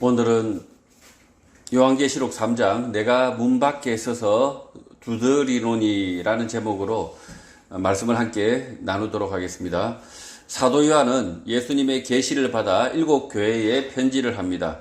오늘은 요한계시록 3장 내가 문 밖에 서서 두드리노니라는 제목으로 말씀을 함께 나누도록 하겠습니다. 사도 요한은 예수님의 계시를 받아 7 교회에 편지를 합니다.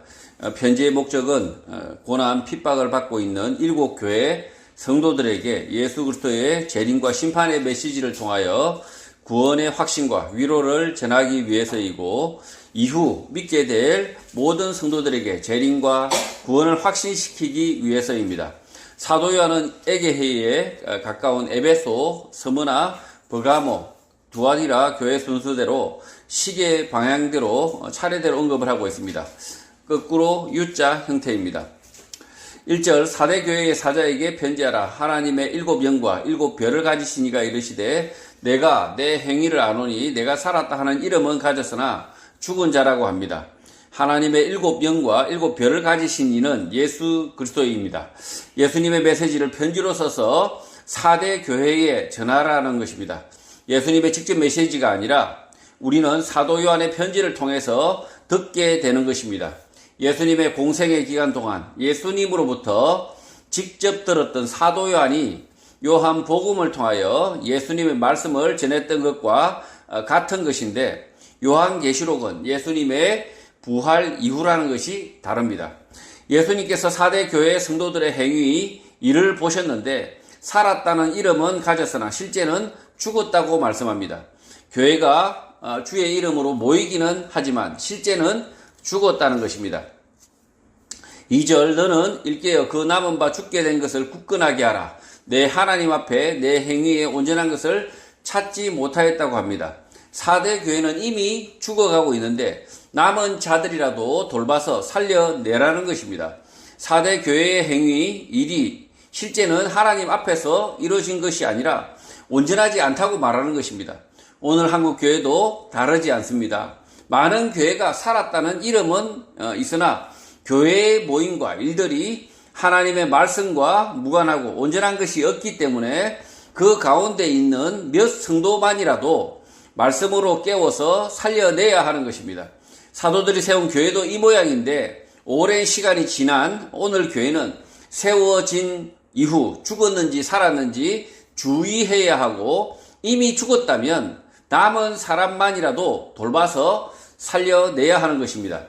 편지의 목적은 고난 핍박을 받고 있는 7 교회 성도들에게 예수 그리스도의 재림과 심판의 메시지를 통하여 구원의 확신과 위로를 전하기 위해서이고, 이후 믿게 될 모든 성도들에게 재림과 구원을 확신시키기 위해서입니다. 사도 요한은 에게해에 가까운 에베소, 스무나, 버가모, 두아디라 교회 순서대로 시계 방향대로 차례대로 언급을 하고 있습니다. 거꾸로 U자 형태입니다. 1절 사대 교회의 사자에게 편지하라. 하나님의 7 영과 7 별을 가지신 이가 이르시되 내가 내 행위를 아노니 내가 살았다 하는 이름은 가졌으나 죽은 자라고 합니다. 하나님의 7 영과 7 별을 가지신 이는 예수 그리스도입니다. 예수님의 메시지를 편지로 써서 4대 교회에 전하라는 것입니다. 예수님의 직접 메시지가 아니라 우리는 사도 요한의 편지를 통해서 듣게 되는 것입니다. 예수님의 공생의 기간 동안 예수님으로부터 직접 들었던 사도 요한이 요한 복음을 통하여 예수님의 말씀을 전했던 것과 같은 것인데, 요한계시록은 예수님의 부활 이후라는 것이 다릅니다. 예수님께서 4대 교회 성도들의 행위, 일을 보셨는데 살았다는 이름은 가졌으나 실제는 죽었다고 말씀합니다. 교회가 주의 이름으로 모이기는 하지만 실제는 죽었다는 것입니다. 2절 너는 일깨어 그 남은 바 죽게 된 것을 굳건하게 하라. 내 하나님 앞에 내 행위에 온전한 것을 찾지 못하였다고 합니다. 4대 교회는 이미 죽어가고 있는데 남은 자들이라도 돌봐서 살려내라는 것입니다. 4대 교회의 행위, 일이 실제는 하나님 앞에서 이루어진 것이 아니라 온전하지 않다고 말하는 것입니다. 오늘 한국 교회도 다르지 않습니다. 많은 교회가 살았다는 이름은 있으나 교회의 모임과 일들이 하나님의 말씀과 무관하고 온전한 것이 없기 때문에 그 가운데 있는 몇 성도만이라도 말씀으로 깨워서 살려내야 하는 것입니다. 사도들이 세운 교회도 이 모양인데, 오랜 시간이 지난 오늘 교회는 세워진 이후 죽었는지 살았는지 주의해야 하고, 이미 죽었다면 남은 사람만이라도 돌봐서 살려내야 하는 것입니다.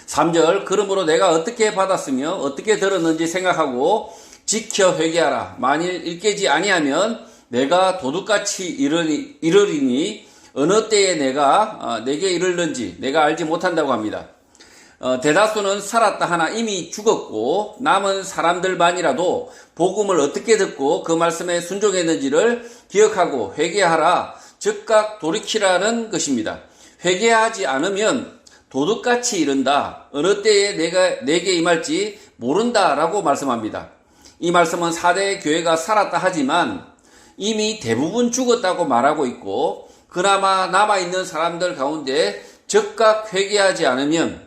3절 그러므로 내가 어떻게 받았으며 어떻게 들었는지 생각하고 지켜 회개하라. 만일 일깨지 아니하면 내가 도둑같이 이르리니 어느 때에 내가 내게 이르는지 내가 알지 못한다고 합니다. 대다수는 살았다 하나 이미 죽었고, 남은 사람들만이라도 복음을 어떻게 듣고 그 말씀에 순종했는지를 기억하고 회개하라, 즉각 돌이키라는 것입니다. 회개하지 않으면 도둑같이 이른다. 어느 때에 내게 임할지 모른다라고 말씀합니다. 이 말씀은 4대 교회가 살았다 하지만 이미 대부분 죽었다고 말하고 있고, 그나마 남아있는 사람들 가운데 즉각 회개하지 않으면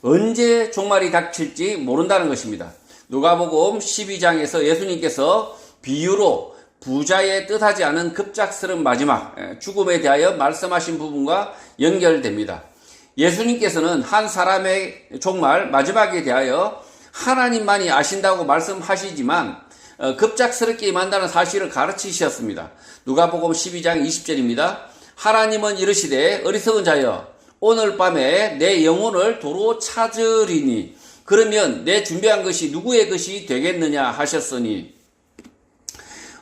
언제 종말이 닥칠지 모른다는 것입니다. 누가복음 12장에서 예수님께서 비유로 부자의 뜻하지 않은 급작스러운 마지막 죽음에 대하여 말씀하신 부분과 연결됩니다. 예수님께서는 한 사람의 종말 마지막에 대하여 하나님만이 아신다고 말씀하시지만 급작스럽게 임한다는 사실을 가르치셨습니다. 누가복음 12장 20절입니다. 하나님은 이르시되 어리석은 자여 오늘 밤에 내 영혼을 도로 찾으리니 그러면 내 준비한 것이 누구의 것이 되겠느냐 하셨으니,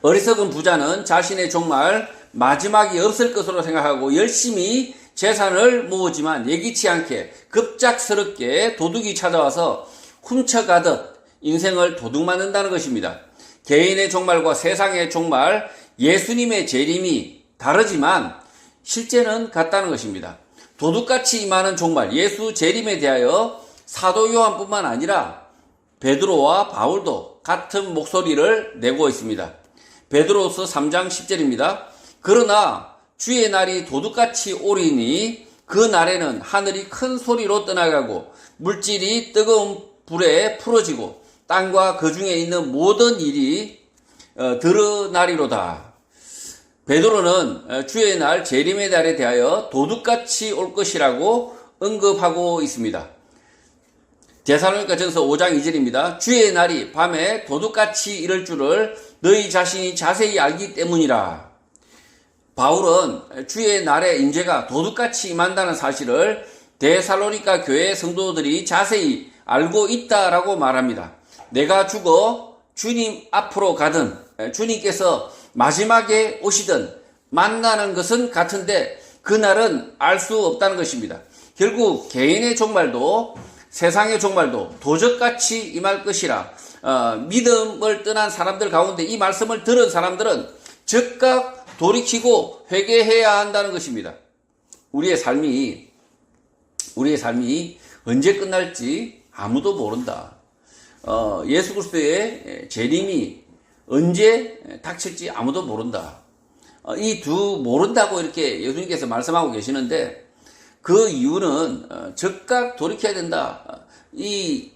어리석은 부자는 자신의 종말 마지막이 없을 것으로 생각하고 열심히 재산을 모으지만 예기치 않게 급작스럽게 도둑이 찾아와서 훔쳐가듯 인생을 도둑맞는다는 것입니다. 개인의 종말과 세상의 종말, 예수님의 재림이 다르지만 실제는 같다는 것입니다. 도둑같이 임하는 종말, 예수 재림에 대하여 사도 요한뿐만 아니라 베드로와 바울도 같은 목소리를 내고 있습니다. 베드로서 3장 10절입니다. 그러나 주의 날이 도둑같이 오리니 그 날에는 하늘이 큰 소리로 떠나가고 물질이 뜨거운 불에 풀어지고 땅과 그 중에 있는 모든 일이 드러나리로다. 베드로는 주의 날 재림의 날에 대하여 도둑같이 올 것이라고 언급하고 있습니다. 데살로니가전서 5장 2절입니다. 주의 날이 밤에 도둑같이 이를 줄을 너희 자신이 자세히 알기 때문이라. 바울은 주의 날의 임재가 도둑같이 임한다는 사실을 데살로니가 교회 성도들이 자세히 알고 있다라고 말합니다. 내가 죽어 주님 앞으로 가든 주님께서 마지막에 오시든 만나는 것은 같은데 그날은 알 수 없다는 것입니다. 결국 개인의 종말도 세상의 종말도 도적같이 임할 것이라. 믿음을 떠난 사람들 가운데 이 말씀을 들은 사람들은 즉각 돌이키고 회개해야 한다는 것입니다. 우리의 삶이 언제 끝날지 아무도 모른다. 예수 그리스도의 재림이 언제 닥칠지 아무도 모른다. 이 두 모른다고 이렇게 예수님께서 말씀하고 계시는데 그 이유는 즉각 돌이켜야 된다. 이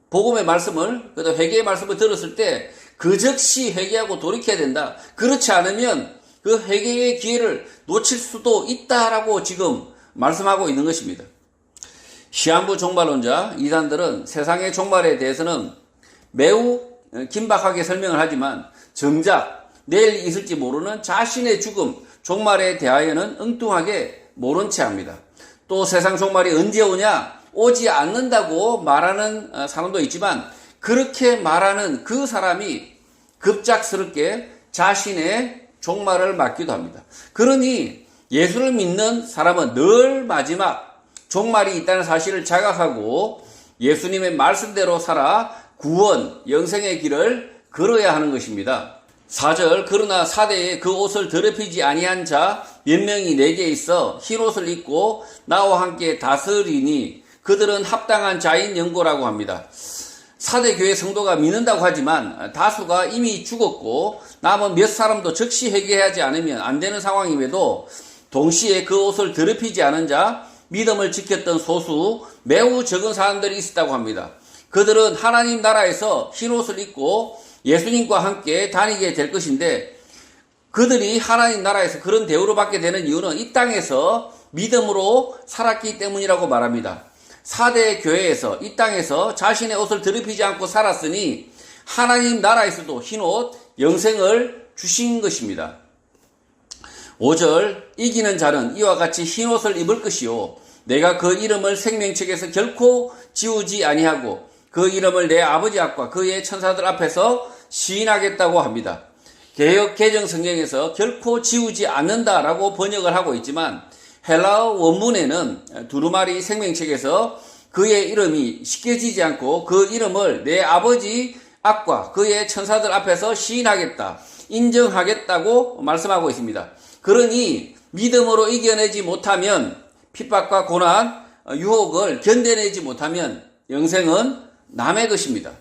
복음의 말씀을, 그다음 회개의 말씀을 들었을 때 그 즉시 회개하고 돌이켜야 된다. 그렇지 않으면 그 회개의 기회를 놓칠 수도 있다라고 지금 말씀하고 있는 것입니다. 시한부 종말론자 이단들은 세상의 종말에 대해서는 매우 긴박하게 설명을 하지만 정작 내일 있을지 모르는 자신의 죽음, 종말에 대하여는 엉뚱하게 모른 채 합니다. 또 세상 종말이 언제 오냐? 오지 않는다고 말하는 사람도 있지만 그렇게 말하는 그 사람이 급작스럽게 자신의 종말을 맞기도 합니다. 그러니 예수를 믿는 사람은 늘 마지막 종말이 있다는 사실을 자각하고 예수님의 말씀대로 살아 구원, 영생의 길을 걸어야 하는 것입니다. 4절 그러나 사대에 그 옷을 더럽히지 아니한 자 몇 명이 내게 있어 흰옷을 입고 나와 함께 다스리니 그들은 합당한 자인 연고라고 합니다. 사대 교회 성도가 믿는다고 하지만 다수가 이미 죽었고 남은 몇 사람도 즉시 회개하지 않으면 안 되는 상황임에도 동시에 그 옷을 더럽히지 않은 자 믿음을 지켰던 소수 매우 적은 사람들이 있었다고 합니다. 그들은 하나님 나라에서 흰옷을 입고 예수님과 함께 다니게 될 것인데 그들이 하나님 나라에서 그런 대우를 받게 되는 이유는 이 땅에서 믿음으로 살았기 때문이라고 말합니다. 4대 교회에서 이 땅에서 자신의 옷을 더럽히지 않고 살았으니 하나님 나라에서도 흰옷 영생을 주신 것입니다. 5절 이기는 자는 이와 같이 흰옷을 입을 것이요 내가 그 이름을 생명책에서 결코 지우지 아니하고 그 이름을 내 아버지 앞과 그의 천사들 앞에서 시인하겠다고 합니다. 개역 개정 성경에서 결코 지우지 않는다라고 번역을 하고 있지만 헬라어 원문에는 두루마리 생명책에서 그의 이름이 씻겨지지 않고 그 이름을 내 아버지 앞과 그의 천사들 앞에서 시인하겠다, 인정하겠다고 말씀하고 있습니다. 그러니 믿음으로 이겨내지 못하면 핍박과 고난, 유혹을 견뎌내지 못하면 영생은 남의 것입니다.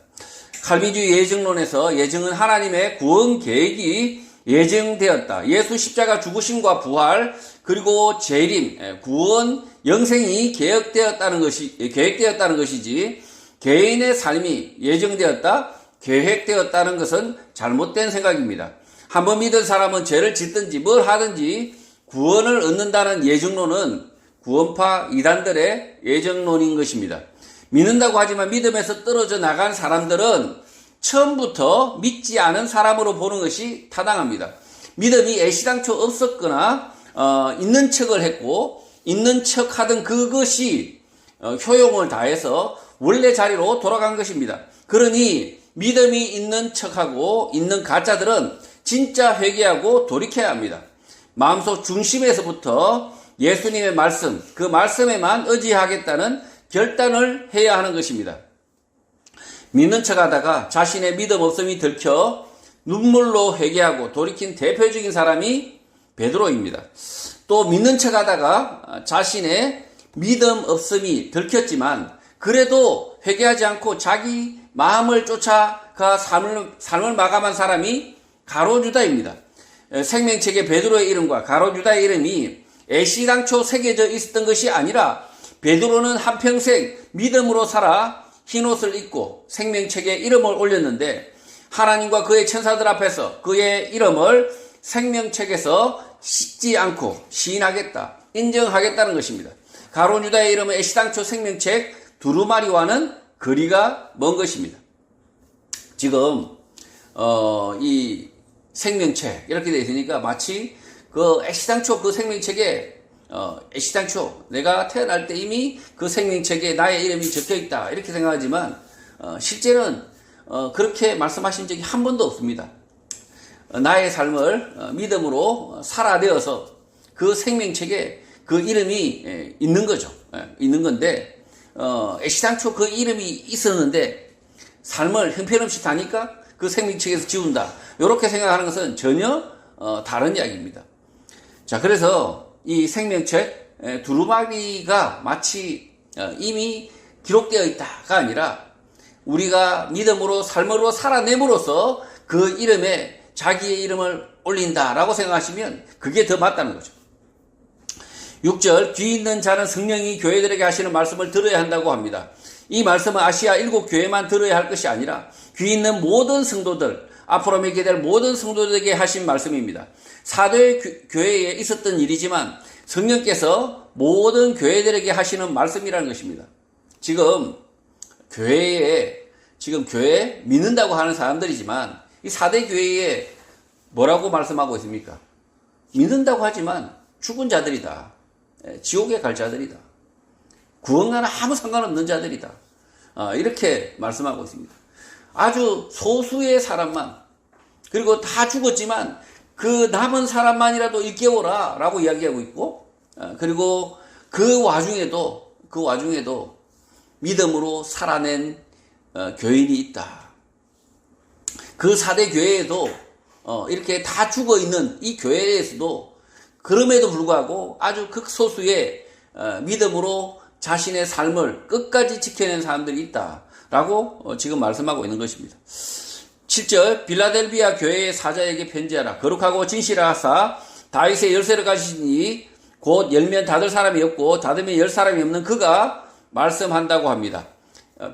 칼빈주의 예정론에서 예정은 하나님의 구원 계획이 예정되었다. 예수 십자가 죽으심과 부활 그리고 재림, 구원, 영생이 계획되었다는 것이지 개인의 삶이 예정되었다, 계획되었다는 것은 잘못된 생각입니다. 한번 믿은 사람은 죄를 짓든지 뭘 하든지 구원을 얻는다는 예정론은 구원파 이단들의 예정론인 것입니다. 믿는다고 하지만 믿음에서 떨어져 나간 사람들은 처음부터 믿지 않은 사람으로 보는 것이 타당합니다. 믿음이 애시당초 없었거나 있는 척을 했고 있는 척 하던 그것이 효용을 다해서 원래 자리로 돌아간 것입니다. 그러니 믿음이 있는 척하고 있는 가짜들은 진짜 회개하고 돌이켜야 합니다. 마음속 중심에서부터 예수님의 말씀, 그 말씀에만 의지하겠다는 결단을 해야 하는 것입니다. 믿는 척하다가 자신의 믿음 없음이 들켜 눈물로 회개하고 돌이킨 대표적인 사람이 베드로입니다. 또 믿는 척하다가 자신의 믿음 없음이 들켰지만 그래도 회개하지 않고 자기 마음을 쫓아가 삶을 마감한 사람이 가롯유다입니다. 생명책의 베드로의 이름과 가롯유다의 이름이 애시당초 새겨져 있었던 것이 아니라 베드로는 한평생 믿음으로 살아 흰옷을 입고 생명책에 이름을 올렸는데 하나님과 그의 천사들 앞에서 그의 이름을 생명책에서 씻지 않고 시인하겠다, 인정하겠다는 것입니다. 가롯 유다의 이름은 애시당초 생명책 두루마리와는 거리가 먼 것입니다. 지금 이 생명책 이렇게 되어 있으니까 마치 그 애시당초 그 생명책에 애시당초 내가 태어날 때 이미 그 생명책에 나의 이름이 적혀 있다 이렇게 생각하지만 실제는 그렇게 말씀하신 적이 한 번도 없습니다. 나의 삶을 믿음으로 살아내어서 그 생명책에 그 이름이 있는 거죠. 있는 건데 애시당초 그 이름이 있었는데 삶을 형편없이 사니까 그 생명책에서 지운다. 이렇게 생각하는 것은 전혀 다른 이야기입니다. 자, 그래서 이 생명책 두루마리가 마치 이미 기록되어 있다가 아니라 우리가 믿음으로 삶으로 살아냄으로써 그 이름에 자기의 이름을 올린다라고 생각하시면 그게 더 맞다는 거죠. 6절 귀 있는 자는 성령이 교회들에게 하시는 말씀을 들어야 한다고 합니다. 이 말씀은 아시아 7교회만 들어야 할 것이 아니라 귀 있는 모든 성도들, 앞으로 맺게 될 모든 성도들에게 하신 말씀입니다. 사도의 교회에 있었던 일이지만 성령께서 모든 교회들에게 하시는 말씀이라는 것입니다. 지금 교회 믿는다고 하는 사람들이지만 이 사대 교회에 뭐라고 말씀하고 있습니까? 믿는다고 하지만 죽은 자들이다. 지옥에 갈 자들이다. 구원과는 아무 상관없는 자들이다. 이렇게 말씀하고 있습니다. 아주 소수의 사람만, 그리고 다 죽었지만 그 남은 사람만이라도 일깨워라 라고 이야기하고 있고, 그리고 그 와중에도 믿음으로 살아낸 교인이 있다. 그 사대 교회에도 이렇게 다 죽어 있는 이 교회에서도 그럼에도 불구하고 아주 극소수의 믿음으로 자신의 삶을 끝까지 지켜낸 사람들이 있다라고 지금 말씀하고 있는 것입니다. 7절 빌라델비아 교회의 사자에게 편지하라. 거룩하고 진실하사 다윗의 열쇠를 가지시니 곧 열면 닫을 사람이 없고 닫으면 열 사람이 없는 그가 말씀한다고 합니다.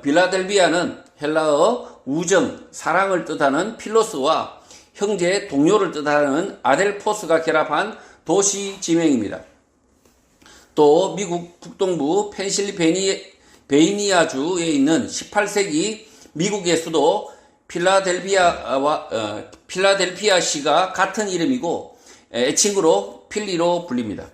빌라델비아는 헬라어 우정, 사랑을 뜻하는 필로스와 형제, 동료를 뜻하는 아델포스가 결합한 도시 지명입니다. 또 미국 북동부 펜실베이니아주에 있는 18세기 미국의 수도 필라델피아시가 같은 이름이고 애칭으로 필리로 불립니다.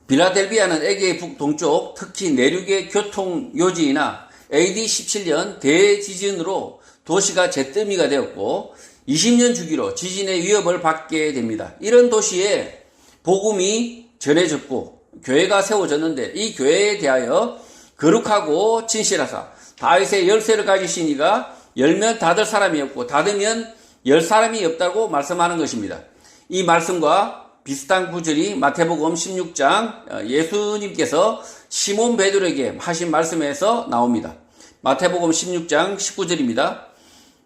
빌라델비아는 에게 북동쪽, 특히 내륙의 교통 요지이나 AD 17년 대지진으로 도시가 잿더미가 되었고 20년 주기로 지진의 위협을 받게 됩니다. 이런 도시에 복음이 전해졌고 교회가 세워졌는데 이 교회에 대하여 거룩하고 진실하사 다윗의 열쇠를 가지신 이가 열면 닫을 사람이 없고 닫으면 열 사람이 없다고 말씀하는 것입니다. 이 말씀과 비슷한 구절이 마태복음 16장 예수님께서 시몬 베드로에게 하신 말씀에서 나옵니다. 마태복음 16장 19절입니다.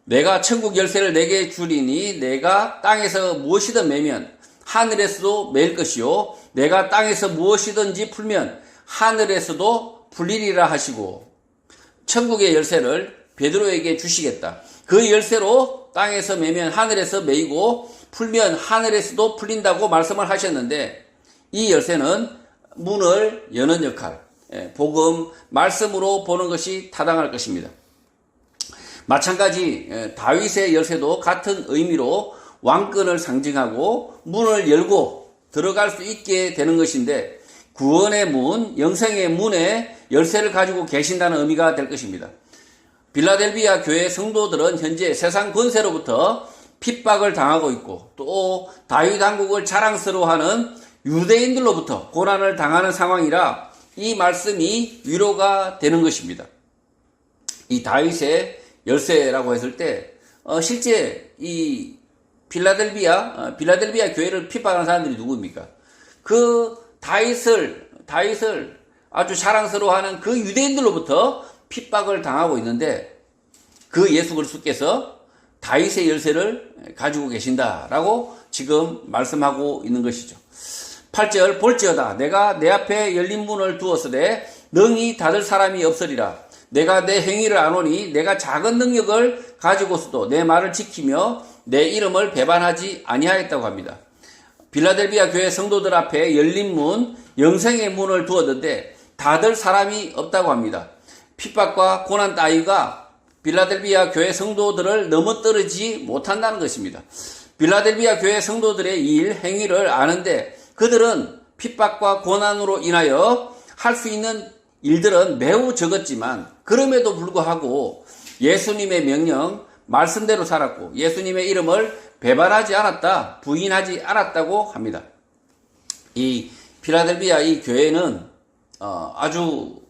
내가 천국 열쇠를 내게 주리니 내가 땅에서 무엇이든 매면 하늘에서도 매일 것이요 내가 땅에서 무엇이든지 풀면 하늘에서도 풀리리라 하시고 천국의 열쇠를 베드로에게 주시겠다. 그 열쇠로 땅에서 매면 하늘에서 매이고 풀면 하늘에서도 풀린다고 말씀을 하셨는데 이 열쇠는 문을 여는 역할, 복음, 말씀으로 보는 것이 타당할 것입니다. 마찬가지 다윗의 열쇠도 같은 의미로 왕권을 상징하고 문을 열고 들어갈 수 있게 되는 것인데 구원의 문, 영생의 문에 열쇠를 가지고 계신다는 의미가 될 것입니다. 빌라델비아 교회 성도들은 현재 세상 권세로부터 핍박을 당하고 있고 또 다윗 왕국을 자랑스러워하는 유대인들로부터 고난을 당하는 상황이라 이 말씀이 위로가 되는 것입니다. 이 다윗의 열쇠라고 했을 때 실제 이 빌라델비아 교회를 핍박하는 사람들이 누구입니까? 그 다윗을 아주 자랑스러워하는 그 유대인들로부터 핍박을 당하고 있는데 그 예수 그리스도께서 다윗의 열쇠를 가지고 계신다라고 지금 말씀하고 있는 것이죠. 8절 볼지어다 내가 내 앞에 열린 문을 두었으되 능히 닫을 사람이 없으리라. 내가 내 행위를 아노니 내가 작은 능력을 가지고서도 내 말을 지키며 내 이름을 배반하지 아니하였다고 합니다. 빌라델비아 교회 성도들 앞에 열린 문, 영생의 문을 두었는데 닫을 사람이 없다고 합니다. 핍박과 고난 따위가 빌라델비아 교회 성도들을 넘어뜨리지 못한다는 것입니다. 빌라델비아 교회 성도들의 일, 행위를 아는데 그들은 핍박과 고난으로 인하여 할 수 있는 일들은 매우 적었지만 그럼에도 불구하고 예수님의 명령, 말씀대로 살았고 예수님의 이름을 배반하지 않았다, 부인하지 않았다고 합니다. 이 필라델비아 이 교회는 아주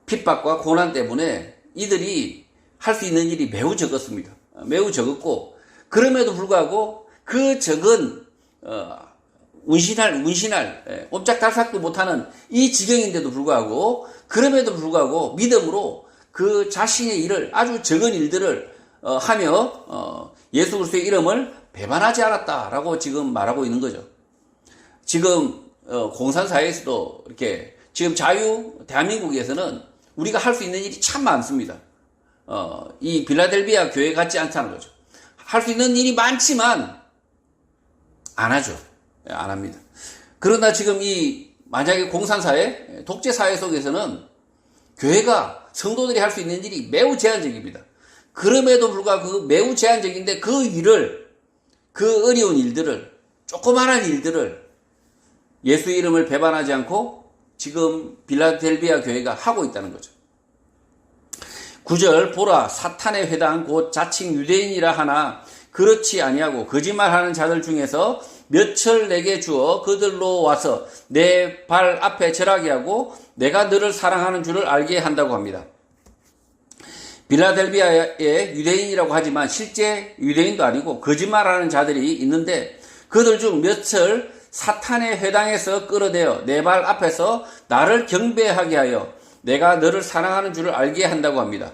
핍박과 고난 때문에 이들이 할 수 있는 일이 매우 적었습니다. 매우 적었고 그럼에도 불구하고 그 적은 운신할 옴짝달싹도 못하는 이 지경인데도 불구하고 그럼에도 불구하고 믿음으로 그 자신의 일을 아주 적은 일들을 하며 예수 그리스도의 이름을 배반하지 않았다라고 지금 말하고 있는 거죠. 지금 공산사회에서도 이렇게 지금 대한민국에서는 우리가 할 수 있는 일이 참 많습니다. 이 빌라델비아 교회 같지 않다는 거죠. 할 수 있는 일이 많지만 안 하죠. 안 합니다. 그러나 지금 만약에 공산사회, 독재사회 속에서는 교회가 성도들이 할 수 있는 일이 매우 제한적입니다. 그럼에도 불구하고 그 매우 제한적인데 그 일을, 그 어려운 일들을, 조그마한 일들을 예수 이름을 배반하지 않고 지금 빌라델비아 교회가 하고 있다는 거죠. 9절 보라 사탄의 회당 곧 자칭 유대인이라 하나 그렇지 아니하고 거짓말하는 자들 중에서 몇철 내게 주어 그들로 와서 내 발 앞에 절하게 하고 내가 너를 사랑하는 줄을 알게 한다고 합니다. 빌라델비아의 유대인이라고 하지만 실제 유대인도 아니고 거짓말하는 자들이 있는데 그들 중 몇철 사탄의 회당에서 끌어내어 내 발 앞에서 나를 경배하게 하여 내가 너를 사랑하는 줄을 알게 한다고 합니다.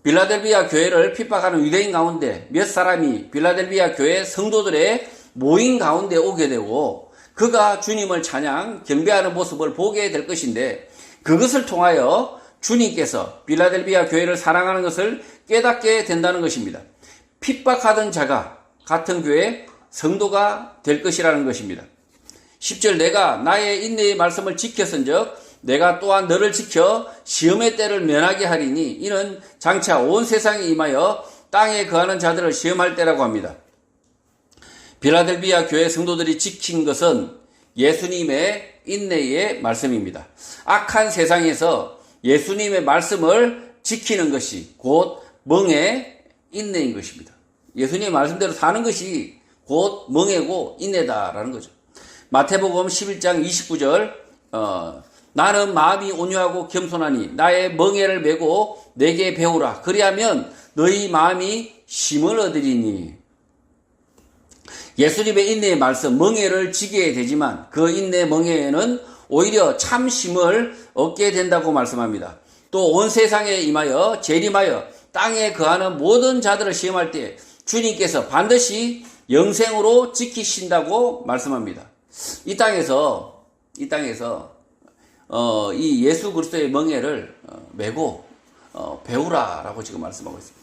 빌라델비아 교회를 핍박하는 유대인 가운데 몇 사람이 빌라델비아 교회 성도들의 모임 가운데 오게 되고 그가 주님을 찬양, 경배하는 모습을 보게 될 것인데 그것을 통하여 주님께서 빌라델비아 교회를 사랑하는 것을 깨닫게 된다는 것입니다. 핍박하던 자가 같은 교회 성도가 될 것이라는 것입니다. 10절 내가 나의 인내의 말씀을 지켰은즉 내가 또한 너를 지켜 시험의 때를 면하게 하리니 이는 장차 온 세상에 임하여 땅에 거하는 자들을 시험할 때라고 합니다. 빌라델비아 교회 성도들이 지킨 것은 예수님의 인내의 말씀입니다. 악한 세상에서 예수님의 말씀을 지키는 것이 곧 멍에 인내인 것입니다. 예수님의 말씀대로 사는 것이 곧 멍에고 인내다라는 거죠. 마태복음 11장 29절 나는 마음이 온유하고 겸손하니 나의 멍에를 메고 내게 배우라. 그리하면 너희 마음이 쉼을 얻으리니. 예수님의 인내의 말씀 멍에를 지게 되지만 그 인내 멍에에는 오히려 참 쉼을 얻게 된다고 말씀합니다. 또 온 세상에 임하여 재림하여 땅에 거하는 모든 자들을 시험할 때 주님께서 반드시 영생으로 지키신다고 말씀합니다. 이 땅에서 이 예수 그리스도의 멍에를 메고 배우라라고 지금 말씀하고 있습니다.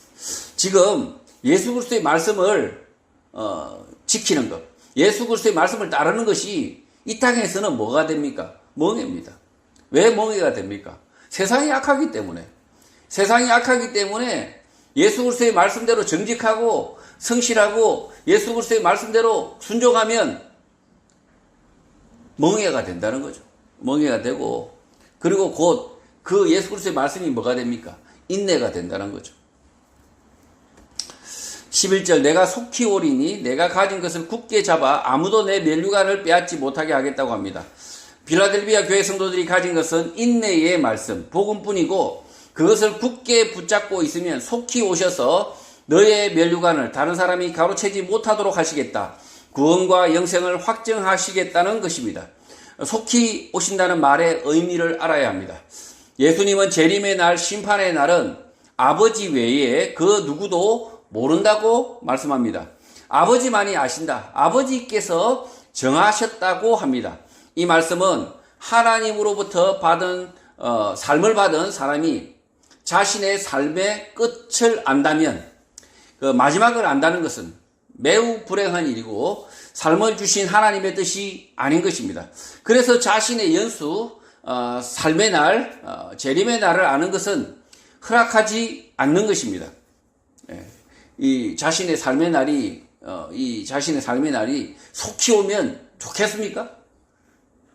지금 예수 그리스도의 말씀을 지키는 것, 예수 그리스도의 말씀을 따르는 것이 이 땅에서는 뭐가 됩니까? 멍에입니다. 왜 멍에가 됩니까? 세상이 악하기 때문에. 세상이 악하기 때문에 예수 그리스도의 말씀대로 정직하고 성실하고 예수 그리스도의 말씀대로 순종하면 멍에가 된다는 거죠. 멍에가 되고 그리고 곧 그 예수 그리스도의 말씀이 뭐가 됩니까? 인내가 된다는 거죠. 11절 내가 속히 오리니 내가 가진 것을 굳게 잡아 아무도 내 면류관을 빼앗지 못하게 하겠다고 합니다. 빌라델비아 교회 성도들이 가진 것은 인내의 말씀, 복음뿐이고 그것을 굳게 붙잡고 있으면 속히 오셔서 너의 면류관을 다른 사람이 가로채지 못하도록 하시겠다. 구원과 영생을 확정하시겠다는 것입니다. 속히 오신다는 말의 의미를 알아야 합니다. 예수님은 재림의 날, 심판의 날은 아버지 외에 그 누구도 모른다고 말씀합니다. 아버지만이 아신다. 아버지께서 정하셨다고 합니다. 이 말씀은 하나님으로부터 받은 삶을 받은 사람이 자신의 삶의 끝을 안다면 그 마지막을 안다는 것은 매우 불행한 일이고 삶을 주신 하나님의 뜻이 아닌 것입니다. 그래서 자신의 연수, 삶의 날, 재림의 날을 아는 것은 허락하지 않는 것입니다. 이 자신의 삶의 날이 속히 오면 좋겠습니까?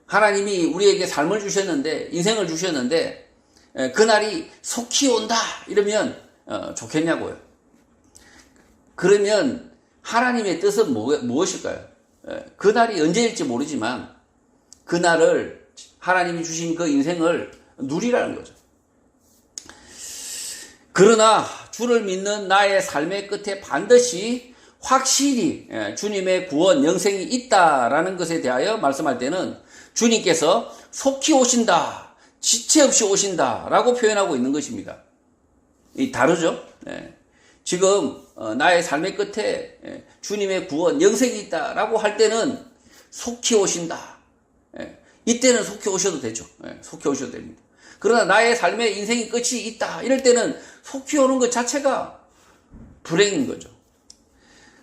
하나님이 우리에게 삶을 주셨는데, 인생을 주셨는데, 그날이 속히 온다 이러면 좋겠냐고요. 그러면 하나님의 뜻은 무엇일까요? 그날이 언제일지 모르지만 그날을 하나님이 주신 그 인생을 누리라는 거죠. 그러나 주를 믿는 나의 삶의 끝에 반드시 확실히 주님의 구원, 영생이 있다라는 것에 대하여 말씀할 때는 주님께서 속히 오신다, 지체 없이 오신다 라고 표현하고 있는 것입니다. 다르죠? 지금 나의 삶의 끝에 주님의 구원, 영생이 있다라고 할 때는 속히 오신다. 이때는 속히 오셔도 되죠. 속히 오셔도 됩니다. 그러나 나의 삶의 인생의 끝이 있다. 이럴 때는 속히 오는 것 자체가 불행인 거죠.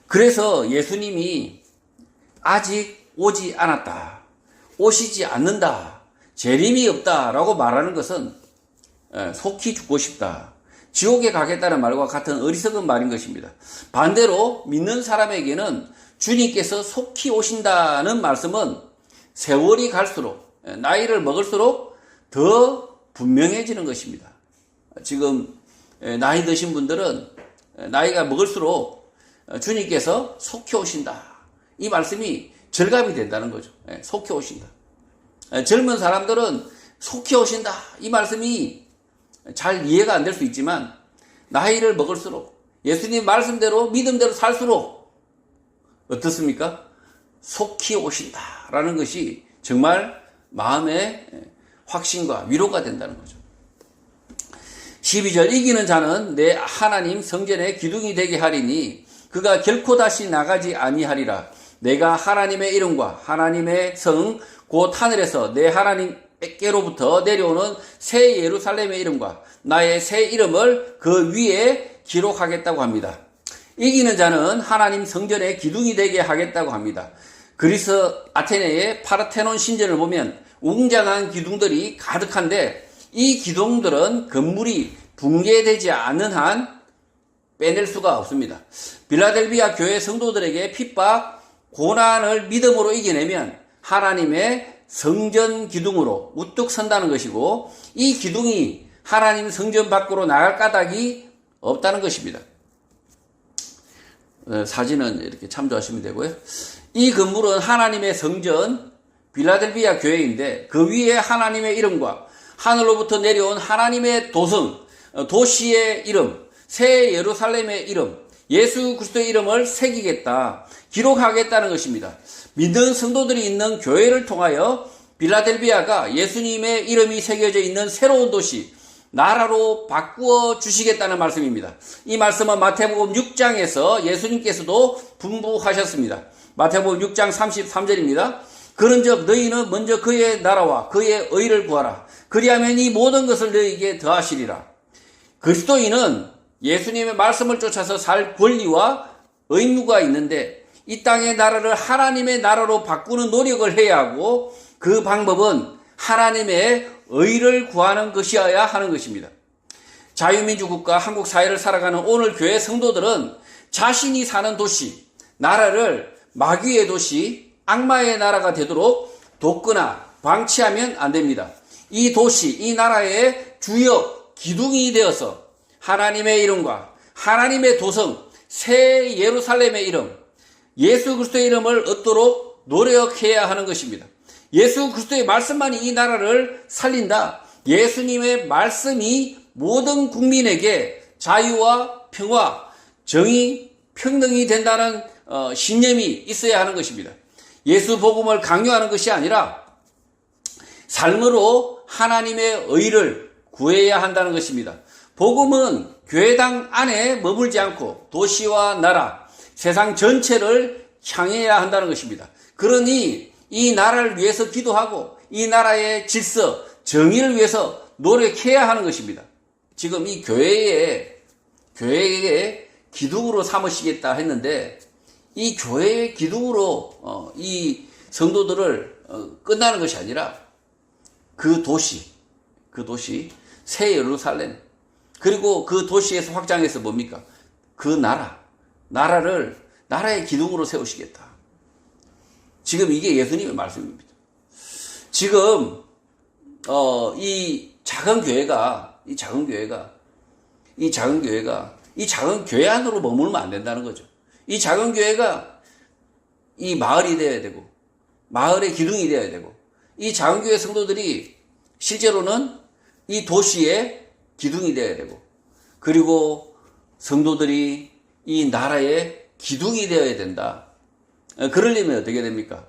그래서 예수님이 아직 오지 않았다, 오시지 않는다, 재림이 없다라고 말하는 것은 속히 죽고 싶다, 지옥에 가겠다는 말과 같은 어리석은 말인 것입니다. 반대로 믿는 사람에게는 주님께서 속히 오신다는 말씀은 세월이 갈수록, 나이를 먹을수록 더 분명해지는 것입니다. 지금 나이 드신 분들은 나이가 먹을수록 주님께서 속히 오신다, 이 말씀이 절감이 된다는 거죠. 속히 오신다. 젊은 사람들은 속히 오신다, 이 말씀이 잘 이해가 안 될 수 있지만 나이를 먹을수록 예수님 말씀대로 믿음대로 살수록 어떻습니까? 속히 오신다라는 것이 정말 마음의 확신과 위로가 된다는 거죠. 12절, 이기는 자는 내 하나님 성전의 기둥이 되게 하리니 그가 결코 다시 나가지 아니하리라. 내가 하나님의 이름과 하나님의 성 곧 하늘에서 내 하나님께로부터 내려오는 새 예루살렘의 이름과 나의 새 이름을 그 위에 기록하겠다고 합니다. 이기는 자는 하나님 성전의 기둥이 되게 하겠다고 합니다. 그리스 아테네의 파르테논 신전을 보면 웅장한 기둥들이 가득한데 이 기둥들은 건물이 붕괴되지 않는 한 빼낼 수가 없습니다. 빌라델비아 교회 성도들에게 핍박, 고난을 믿음으로 이겨내면 하나님의 성전 기둥으로 우뚝 선다는 것이고, 이 기둥이 하나님 성전 밖으로 나갈 까닭이 없다는 것입니다. 사진은 이렇게 참조하시면 되고요. 이 건물은 하나님의 성전 빌라델비아 교회인데 그 위에 하나님의 이름과 하늘로부터 내려온 하나님의 도성, 도시의 이름, 새 예루살렘의 이름, 예수 그리스도의 이름을 새기겠다, 기록하겠다는 것입니다. 믿는 성도들이 있는 교회를 통하여 빌라델비아가 예수님의 이름이 새겨져 있는 새로운 도시, 나라로 바꾸어 주시겠다는 말씀입니다. 이 말씀은 마태복음 6장에서 예수님께서도 분부하셨습니다. 마태복음 6장 33절입니다. 그런즉 너희는 먼저 그의 나라와 그의 의를 구하라. 그리하면 이 모든 것을 너희에게 더하시리라. 그리스도인은 예수님의 말씀을 쫓아서 살 권리와 의무가 있는데 이 땅의 나라를 하나님의 나라로 바꾸는 노력을 해야 하고, 그 방법은 하나님의 의를 구하는 것이어야 하는 것입니다. 자유민주국가 한국 사회를 살아가는 오늘 교회 성도들은 자신이 사는 도시, 나라를 마귀의 도시, 악마의 나라가 되도록 돕거나 방치하면 안 됩니다. 이 도시, 이 나라의 주역 기둥이 되어서 하나님의 이름과 하나님의 도성, 새 예루살렘의 이름, 예수 그리스도의 이름을 얻도록 노력해야 하는 것입니다. 예수 그리스도의 말씀만이 이 나라를 살린다. 예수님의 말씀이 모든 국민에게 자유와 평화, 정의, 평등이 된다는 신념이 있어야 하는 것입니다. 예수 복음을 강요하는 것이 아니라 삶으로 하나님의 의를 구해야 한다는 것입니다. 복음은 교회당 안에 머물지 않고 도시와 나라, 세상 전체를 향해야 한다는 것입니다. 그러니 이 나라를 위해서 기도하고 이 나라의 질서, 정의를 위해서 노력해야 하는 것입니다. 지금 이 교회의 기둥으로 삼으시겠다 했는데, 이 교회의 기둥으로 이 성도들을 끝나는 것이 아니라 그 도시, 새 예루살렘, 그리고 그 도시에서 확장해서 뭡니까? 그 나라의 기둥으로 세우시겠다. 지금 이게 예수님의 말씀입니다. 지금, 이 작은 교회가 이 작은 교회 안으로 머물면 안 된다는 거죠. 이 작은 교회가 이 마을이 되어야 되고, 마을의 기둥이 되어야 되고, 이 작은 교회 성도들이 실제로는 이 도시의 기둥이 되어야 되고, 그리고 성도들이 이 나라의 기둥이 되어야 된다. 그러려면 어떻게 됩니까?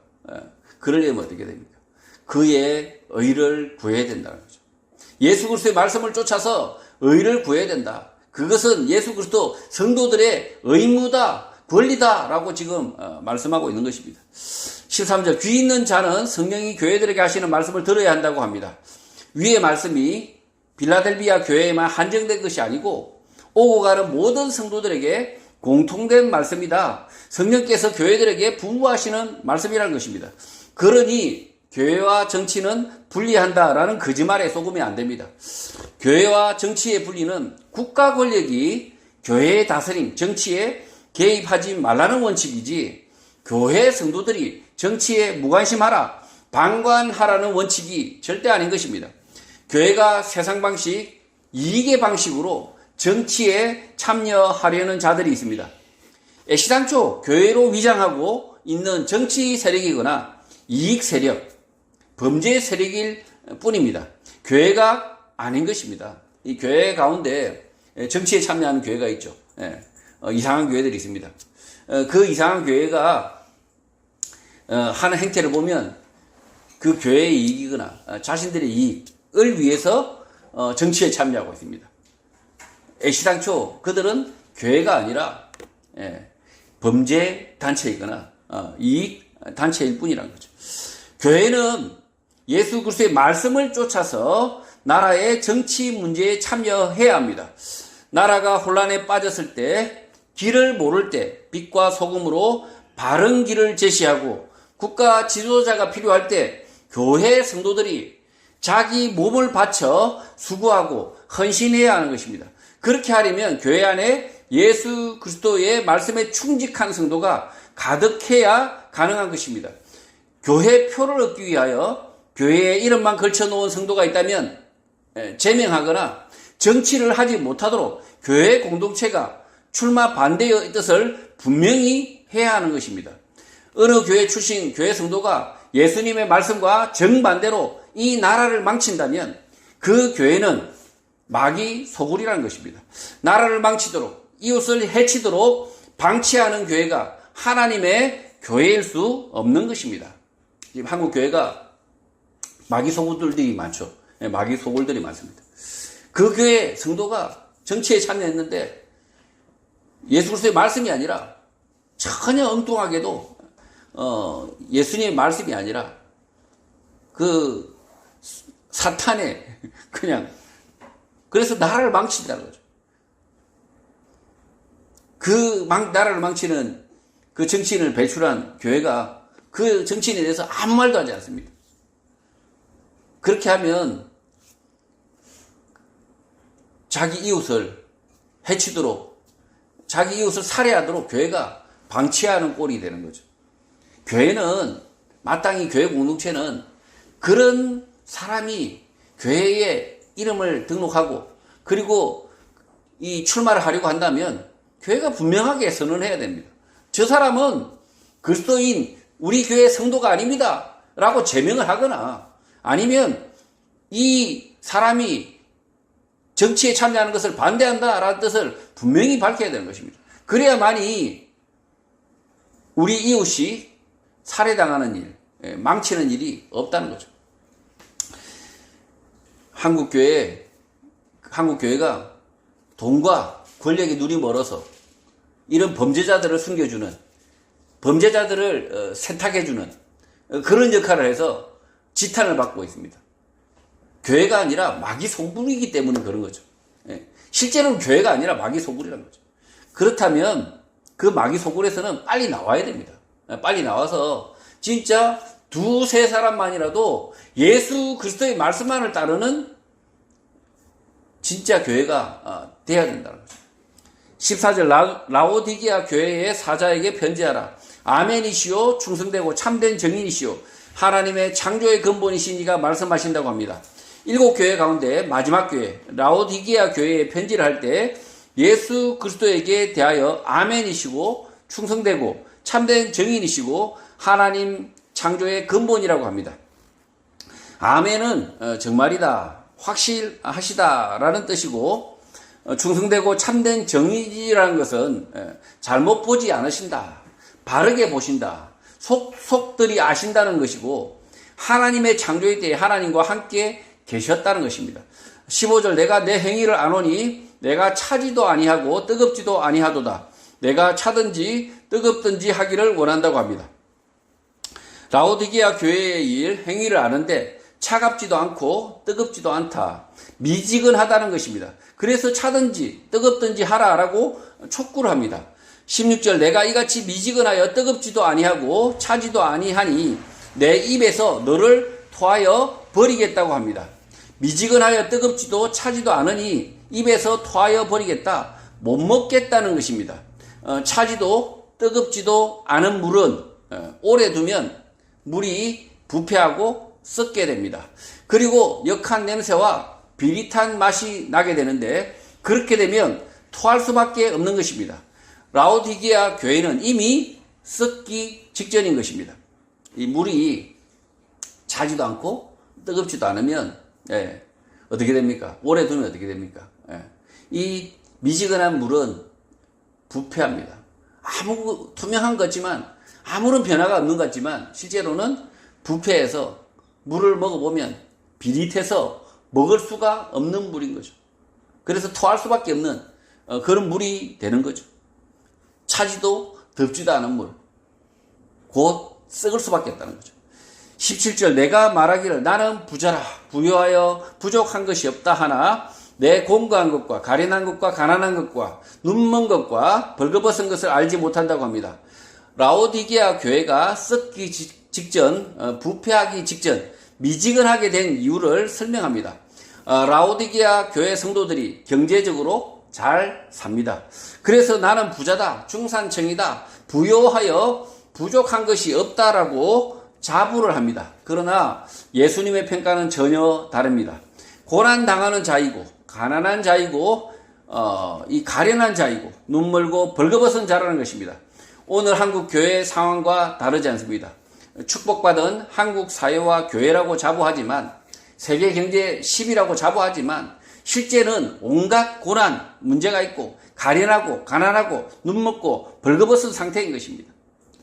그의 의를 구해야 된다는 거죠. 예수 그리스도의 말씀을 쫓아서 의를 구해야 된다. 그것은 예수 그리스도 성도들의 의무다, 권리다라고 지금 말씀하고 있는 것입니다. 13절, 귀 있는 자는 성령이 교회들에게 하시는 말씀을 들어야 한다고 합니다. 위의 말씀이 빌라델비아 교회에만 한정된 것이 아니고 오고 가는 모든 성도들에게 공통된 말씀이다. 성령께서 교회들에게 분부하시는 말씀이라는 것입니다. 그러니 교회와 정치는 분리한다라는 거짓말에 속으면 안 됩니다. 교회와 정치의 분리는 국가 권력이 교회의 다스림, 정치에 개입하지 말라는 원칙이지, 교회 성도들이 정치에 무관심하라, 방관하라는 원칙이 절대 아닌 것입니다. 교회가 세상 방식, 이익의 방식으로 정치에 참여하려는 자들이 있습니다. 시당초 교회로 위장하고 있는 정치 세력이거나 이익 세력, 범죄 세력일 뿐입니다. 교회가 아닌 것입니다. 이 교회 가운데 정치에 참여하는 교회가 있죠. 이상한 교회들이 있습니다. 그 이상한 교회가 하는 행태를 보면 그 교회의 이익이거나 자신들의 이익을 위해서 정치에 참여하고 있습니다. 시당초 그들은 교회가 아니라 범죄 단체이거나 이익 단체일 뿐이라는 거죠. 교회는 예수 그리스도의 말씀을 쫓아서 나라의 정치 문제에 참여해야 합니다. 나라가 혼란에 빠졌을 때, 길을 모를 때 빛과 소금으로 바른 길을 제시하고, 국가 지도자가 필요할 때 교회 성도들이 자기 몸을 바쳐 수고하고 헌신해야 하는 것입니다. 그렇게 하려면 교회 안에 예수 그리스도의 말씀에 충직한 성도가 가득해야 가능한 것입니다. 교회 표를 얻기 위하여 교회에 이름만 걸쳐놓은 성도가 있다면 제명하거나 정치를 하지 못하도록 교회 공동체가 출마 반대의 뜻을 분명히 해야 하는 것입니다. 어느 교회 출신 교회 성도가 예수님의 말씀과 정반대로 이 나라를 망친다면 그 교회는 마귀 소굴이라는 것입니다. 나라를 망치도록, 이웃을 해치도록 방치하는 교회가 하나님의 교회일 수 없는 것입니다. 지금 한국 교회가 마귀 소굴들이 많죠. 마귀 소굴들이 많습니다. 그 교회 성도가 정치에 참여했는데 예수 그리스도의 말씀이 아니라 전혀 엉뚱하게도 예수님의 말씀이 아니라 그 사탄의 그냥, 그래서 나라를 망친다는 거죠. 그 나라를 망치는 그 정치인을 배출한 교회가 그 정치인에 대해서 아무 말도 하지 않습니다. 그렇게 하면 자기 이웃을 해치도록, 자기 이웃을 살해하도록 교회가 방치하는 꼴이 되는 거죠. 교회는, 마땅히 교회 공동체는 그런 사람이 교회에 이름을 등록하고 그리고 이 출마를 하려고 한다면 교회가 분명하게 선언해야 됩니다. 저 사람은 그리스도인 우리 교회 성도가 아닙니다 라고 제명을 하거나, 아니면 이 사람이 정치에 참여하는 것을 반대한다라는 뜻을 분명히 밝혀야 되는 것입니다. 그래야만이 우리 이웃이 살해당하는 일, 망치는 일이 없다는 거죠. 한국교회가 돈과 권력에 눈이 멀어서 이런 범죄자들을 숨겨주는, 범죄자들을 세탁해주는 그런 역할을 해서 지탄을 받고 있습니다. 교회가 아니라 마귀 소굴이기 때문에 그런 거죠. 실제로는 교회가 아니라 마귀 소굴이라는 거죠. 그렇다면 그 마귀 소굴에서는 빨리 나와야 됩니다. 빨리 나와서 진짜 두세 사람만이라도 예수 그리스도의 말씀만을 따르는 진짜 교회가 돼야 된다는 거죠. 14절 라오디게아 교회의 사자에게 편지하라. 아멘이시오 충성되고 참된 정인이시오 하나님의 창조의 근본이신 이가 말씀하신다고 합니다. 7교회 가운데 마지막 교회 라오디게아 교회에 편지를 할 때 예수 그리스도에게 대하여 아멘이시고 충성되고 참된 정인이시고 하나님 창조의 근본이라고 합니다. 아멘은 정말이다, 확실하시다라는 뜻이고, 충성되고 참된 정인이라는 것은 잘못 보지 않으신다, 바르게 보신다, 속들이 아신다는 것이고, 하나님의 창조에 대해 하나님과 함께 계셨다는 것입니다. 15절 내가 내 행위를 아노니 내가 차지도 아니하고 뜨겁지도 아니하도다. 내가 차든지 뜨겁든지 하기를 원한다고 합니다. 라오디게아 교회의 일 행위를 아는데 차갑지도 않고 뜨겁지도 않다. 미지근하다는 것입니다. 그래서 차든지 뜨겁든지 하라라고 촉구를 합니다. 16절 내가 이같이 미지근하여 뜨겁지도 아니하고 차지도 아니하니 내 입에서 너를 토하여 버리겠다고 합니다. 미지근하여 뜨겁지도 차지도 않으니 입에서 토하여 버리겠다. 못 먹겠다는 것입니다. 차지도 뜨겁지도 않은 물은 오래 두면 물이 부패하고 썩게 됩니다. 그리고 역한 냄새와 비릿한 맛이 나게 되는데 그렇게 되면 토할 수밖에 없는 것입니다. 라오디게아 교회는 이미 썩기 직전인 것입니다. 이 물이 차지도 않고 뜨겁지도 않으면 어떻게 됩니까? 오래 두면 어떻게 됩니까? 이 미지근한 물은 부패합니다. 투명한 것 같지만 아무런 변화가 없는 것 같지만 실제로는 부패해서 물을 먹어보면 비릿해서 먹을 수가 없는 물인 거죠. 그래서 토할 수밖에 없는 그런 물이 되는 거죠. 차지도 덥지도 않은 물. 곧 썩을 수밖에 없다는 거죠. 17절 내가 말하기를 나는 부자라 부유하여 부족한 것이 없다 하나 내 공고한 것과 가련한 것과 가난한 것과 눈먼 것과 벌거벗은 것을 알지 못한다고 합니다. 라오디게아 교회가 썩기 직전, 부패하기 직전, 미지근하게 된 이유를 설명합니다. 라오디게아 교회 성도들이 경제적으로 잘 삽니다. 그래서 나는 부자다, 중산층이다, 부요하여 부족한 것이 없다라고 자부를 합니다. 그러나 예수님의 평가는 전혀 다릅니다. 고난당하는 자이고, 가난한 자이고, 이 가련한 자이고, 눈멀고 벌거벗은 자라는 것입니다. 오늘 한국 교회 상황과 다르지 않습니다. 축복받은 한국 사회와 교회라고 자부하지만 세계 경제 10위라고 자부하지만 실제는 온갖 고난, 문제가 있고 가련하고 가난하고 눈먹고 벌거벗은 상태인 것입니다.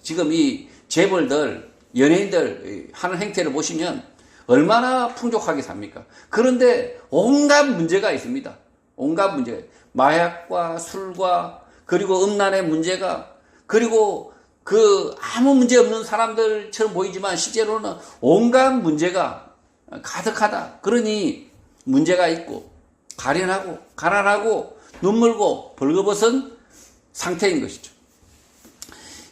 지금 이 재벌들, 연예인들 하는 행태를 보시면 얼마나 풍족하게 삽니까? 그런데 온갖 문제가 있습니다. 온갖 문제가 마약과 술과 그리고 음란의 문제가 그리고 아무 문제 없는 사람들처럼 보이지만 실제로는 온갖 문제가 가득하다. 그러니 문제가 있고 가련하고 가난하고 눈물고 벌거벗은 상태인 것이죠.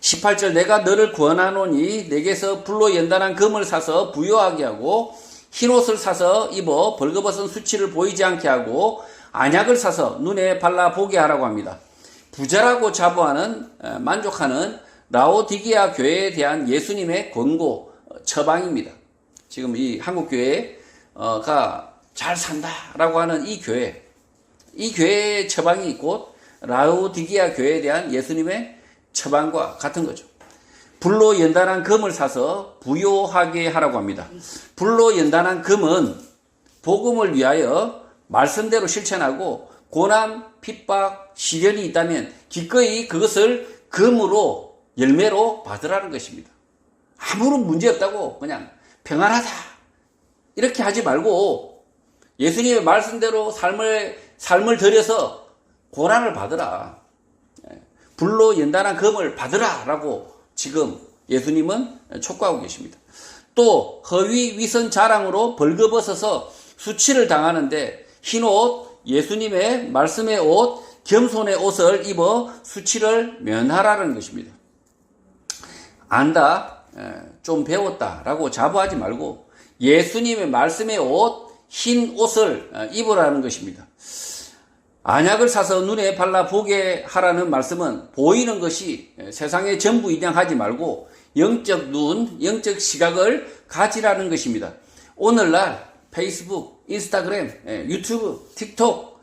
18절 내가 너를 구원하노니 내게서 불로 연단한 금을 사서 부요하게 하고 흰옷을 사서 입어 벌거벗은 수치를 보이지 않게 하고 안약을 사서 눈에 발라 보게 하라고 합니다. 부자라고 자부하는 만족하는 라오디게아 교회에 대한 예수님의 권고 처방입니다. 지금 이 한국교회가 잘 산다라고 하는 이 교회의 처방이 곧 라오디게아 교회에 대한 예수님의 처방과 같은 거죠. 불로 연단한 금을 사서 부요하게 하라고 합니다. 불로 연단한 금은 복음을 위하여 말씀대로 실천하고 고난, 핍박, 시련이 있다면 기꺼이 그것을 금으로 열매로 받으라는 것입니다. 아무런 문제 없다고 그냥 평안하다 이렇게 하지 말고 예수님의 말씀대로 삶을 들여서 고난을 받으라. 불로 연단한 금을 받으라 라고 지금 예수님은 촉구하고 계십니다. 또 허위 위선 자랑으로 벌거벗어서 수치를 당하는데 흰옷, 예수님의 말씀의 옷, 겸손의 옷을 입어 수치를 면하라는 것입니다. 안다, 좀 배웠다라고 자부하지 말고 예수님의 말씀의 옷, 흰 옷을 입으라는 것입니다. 안약을 사서 눈에 발라 보게 하라는 말씀은 보이는 것이 세상의 전부이냐 하지 말고 영적 눈, 영적 시각을 가지라는 것입니다. 오늘날 페이스북, 인스타그램, 유튜브, 틱톡,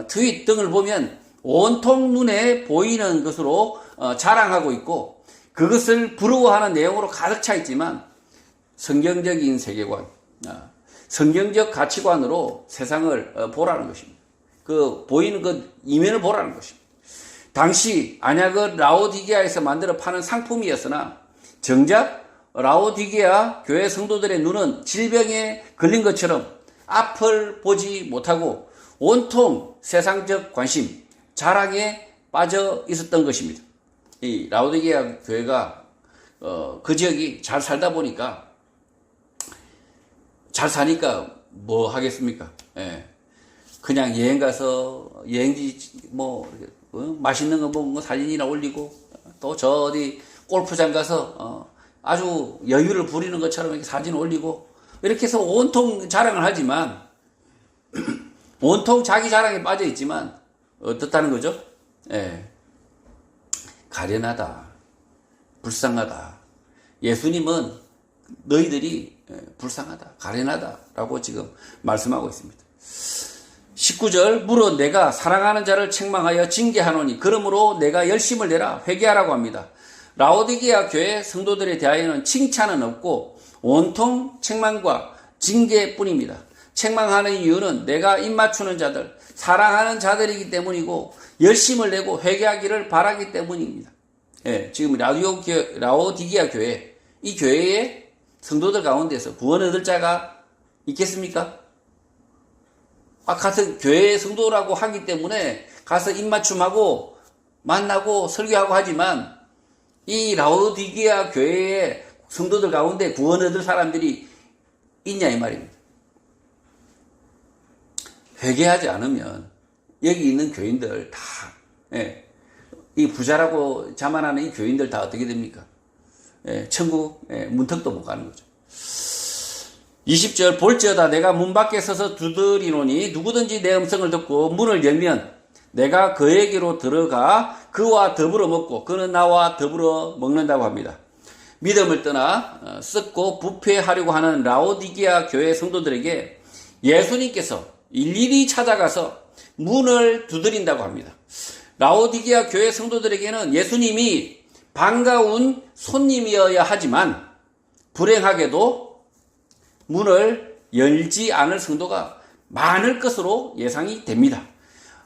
트윗 등을 보면 온통 눈에 보이는 것으로 자랑하고 있고 그것을 부러워하는 내용으로 가득 차 있지만 성경적인 세계관, 성경적 가치관으로 세상을 보라는 것입니다. 그 보이는 그 이면을 보라는 것입니다. 당시 안약은 라오디게아에서 만들어 파는 상품이었으나 정작 라오디게아 교회 성도들의 눈은 질병에 걸린 것처럼 앞을 보지 못하고 온통 세상적 관심, 자랑에 빠져 있었던 것입니다. 이 라오디게아 교회가 그 지역이 잘 살다 보니까 잘 사니까 뭐 하겠습니까? 그냥 여행 가서 여행지 맛있는 거 먹은 거 사진이나 올리고 또 저 어디 골프장 가서 아주 여유를 부리는 것처럼 이렇게 사진 올리고 이렇게 해서 온통 자랑을 하지만 온통 자기 자랑에 빠져 있지만 어떻다는 거죠? 가련하다, 불쌍하다. 예수님은 너희들이 불쌍하다, 가련하다라고 지금 말씀하고 있습니다. 19절 물어 내가 사랑하는 자를 책망하여 징계하노니 그러므로 내가 열심을 내라 회개하라고 합니다. 라오디게아 교회 성도들에 대하여는 칭찬은 없고 온통 책망과 징계뿐입니다. 책망하는 이유는 내가 입맞추는 자들, 사랑하는 자들이기 때문이고 열심을 내고 회개하기를 바라기 때문입니다. 지금 라오디게아 교회, 이 교회의 성도들 가운데서 구원 얻을 자가 있겠습니까? 가서 교회 성도라고 하기 때문에 가서 입맞춤하고 만나고 설교하고 하지만 이 라오디게아 교회의 성도들 가운데 구원 얻을 사람들이 있냐 이 말입니다. 회개하지 않으면 여기 있는 교인들 다, 이 부자라고 자만하는 이 교인들 다 어떻게 됩니까? 천국 문턱도 못 가는 거죠. 20절 볼지어다 내가 문 밖에 서서 두드리노니 누구든지 내 음성을 듣고 문을 열면 내가 그에게로 들어가 그와 더불어 먹고 그는 나와 더불어 먹는다고 합니다. 믿음을 떠나 썩고 부패하려고 하는 라오디게아 교회 성도들에게 예수님께서 일일이 찾아가서 문을 두드린다고 합니다. 라오디게아 교회 성도들에게는 예수님이 반가운 손님이어야 하지만 불행하게도 문을 열지 않을 성도가 많을 것으로 예상이 됩니다.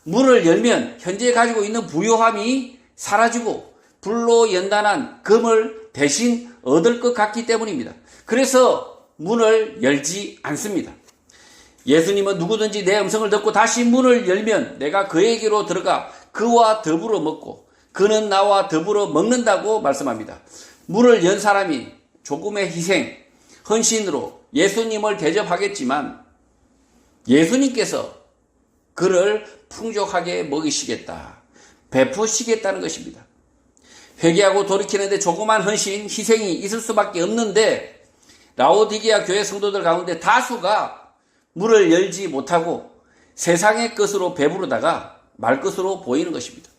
문을 열면 현재 가지고 있는 부요함이 사라지고 불로 연단한 금을 대신 얻을 것 같기 때문입니다. 그래서 문을 열지 않습니다. 예수님은 누구든지 내 음성을 듣고 다시 문을 열면 내가 그에게로 들어가 그와 더불어 먹고 그는 나와 더불어 먹는다고 말씀합니다. 문을 연 사람이 조금의 희생, 헌신으로 예수님을 대접하겠지만 예수님께서 그를 풍족하게 먹이시겠다, 베푸시겠다는 것입니다. 회개하고 돌이키는데 조그만 헌신, 희생이 있을 수밖에 없는데 라오디게아 교회 성도들 가운데 다수가 문을 열지 못하고 세상의 것으로 배부르다가 말 것으로 보이는 것입니다.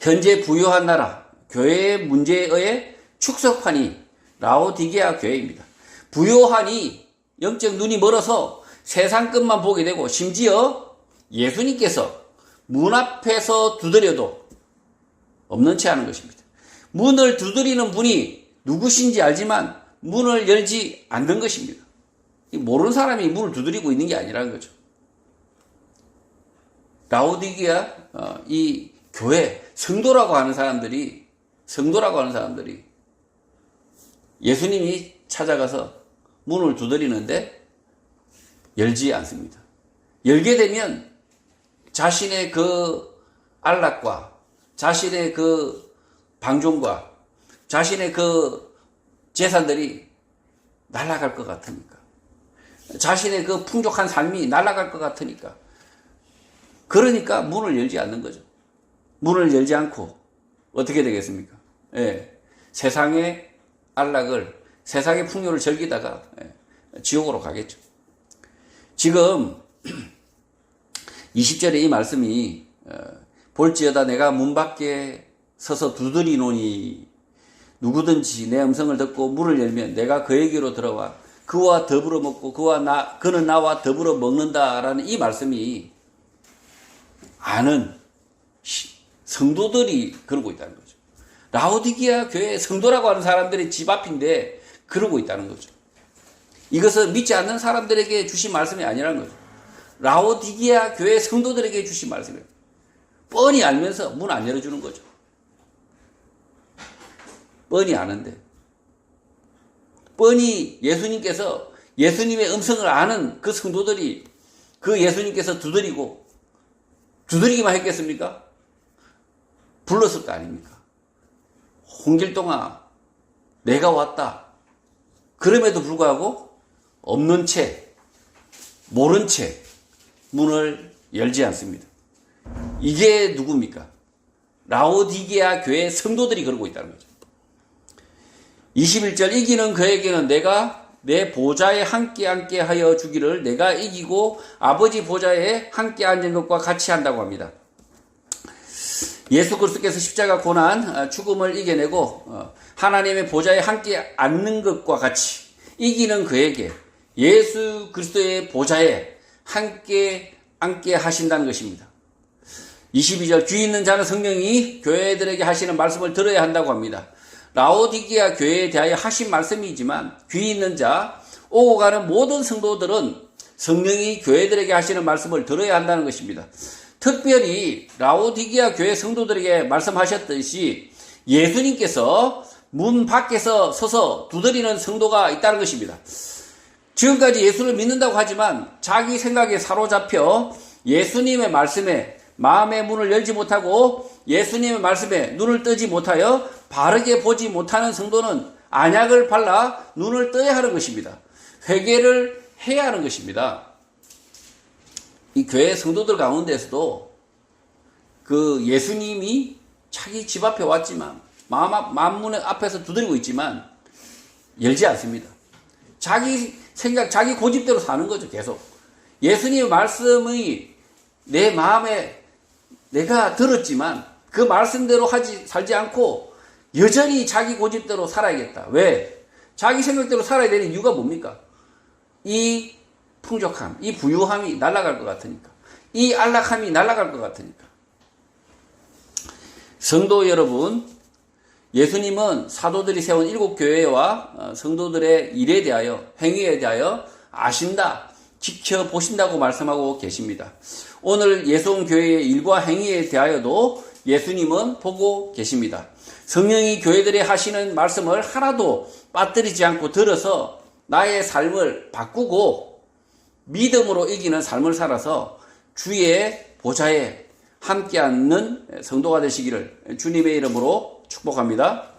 현재 부유한 나라, 교회의 문제의 축소판이 라오디게아 교회입니다. 부요하니 영적 눈이 멀어서 세상 것만 보게 되고 심지어 예수님께서 문 앞에서 두드려도 없는 채 하는 것입니다. 문을 두드리는 분이 누구신지 알지만 문을 열지 않는 것입니다. 모르는 사람이 문을 두드리고 있는 게 아니라는 거죠. 라오디게아 이 교회 성도라고 하는 사람들이 예수님이 찾아가서 문을 두드리는데 열지 않습니다. 열게 되면 자신의 그 안락과 자신의 그 방종과 자신의 그 재산들이 날아갈 것 같으니까, 자신의 그 풍족한 삶이 날아갈 것 같으니까, 그러니까 문을 열지 않는 거죠. 문을 열지 않고 어떻게 되겠습니까? 세상의 안락을, 세상의 풍요를 즐기다가 지옥으로 가겠죠. 지금 20절에 이 말씀이 볼지어다 내가 문 밖에 서서 두드리노니 누구든지 내 음성을 듣고 문을 열면 내가 그에게로 들어와 그와 더불어 먹고 그는 나와 더불어 먹는다라는 이 말씀이 아는 성도들이 그러고 있다는 거죠. 라오디게아 교회 성도라고 하는 사람들의 집 앞인데 그러고 있다는 거죠. 이것은 믿지 않는 사람들에게 주신 말씀이 아니라는 거죠. 라오디게아 교회 성도들에게 주신 말씀이에요. 뻔히 알면서 문 안 열어주는 거죠. 뻔히 아는데. 뻔히 예수님께서 예수님의 음성을 아는 그 성도들이 그 예수님께서 두드리기만 했겠습니까? 불렀을 거 아닙니까? 홍길동아, 내가 왔다. 그럼에도 불구하고 없는 채, 모른 채 문을 열지 않습니다. 이게 누굽니까? 라오디게아 교회 성도들이 그러고 있다는 거죠. 21절 이기는 그에게는 내가 내 보좌에 함께 하여 주기를 내가 이기고 아버지 보좌에 함께 앉은 것과 같이 한다고 합니다. 예수 그리스도께서 십자가 고난, 죽음을 이겨내고 하나님의 보좌에 함께 앉는 것과 같이 이기는 그에게 예수 그리스도의 보좌에 함께 앉게 하신다는 것입니다. 22절 귀 있는 자는 성령이 교회들에게 하시는 말씀을 들어야 한다고 합니다. 라오디게아 교회에 대하여 하신 말씀이지만 귀 있는 자, 오고 가는 모든 성도들은 성령이 교회들에게 하시는 말씀을 들어야 한다는 것입니다. 특별히 라오디게아 교회 성도들에게 말씀하셨듯이 예수님께서 문 밖에서 서서 두드리는 성도가 있다는 것입니다. 지금까지 예수를 믿는다고 하지만 자기 생각에 사로잡혀 예수님의 말씀에 마음의 문을 열지 못하고 예수님의 말씀에 눈을 뜨지 못하여 바르게 보지 못하는 성도는 안약을 발라 눈을 떠야 하는 것입니다. 회개를 해야 하는 것입니다. 이 교회 성도들 가운데서도 그 예수님이 자기 집 앞에 왔지만 마음 앞에서 두드리고 있지만 열지 않습니다. 자기 생각, 자기 고집대로 사는 거죠. 계속 예수님의 말씀이 내 마음에 내가 들었지만 그 말씀대로 살지 않고 여전히 자기 고집대로 살아야겠다. 왜? 자기 생각대로 살아야 되는 이유가 뭡니까? 이 풍족함, 이 부유함이 날아갈 것 같으니까. 이 안락함이 날아갈 것 같으니까. 성도 여러분, 예수님은 사도들이 세운 7교회와 성도들의 일에 대하여, 행위에 대하여 아신다, 지켜보신다고 말씀하고 계십니다. 오늘 예수온 교회의 일과 행위에 대하여도 예수님은 보고 계십니다. 성령이 교회들이 하시는 말씀을 하나도 빠뜨리지 않고 들어서 나의 삶을 바꾸고 믿음으로 이기는 삶을 살아서 주의 보좌에 함께 앉는 성도가 되시기를 주님의 이름으로 축복합니다.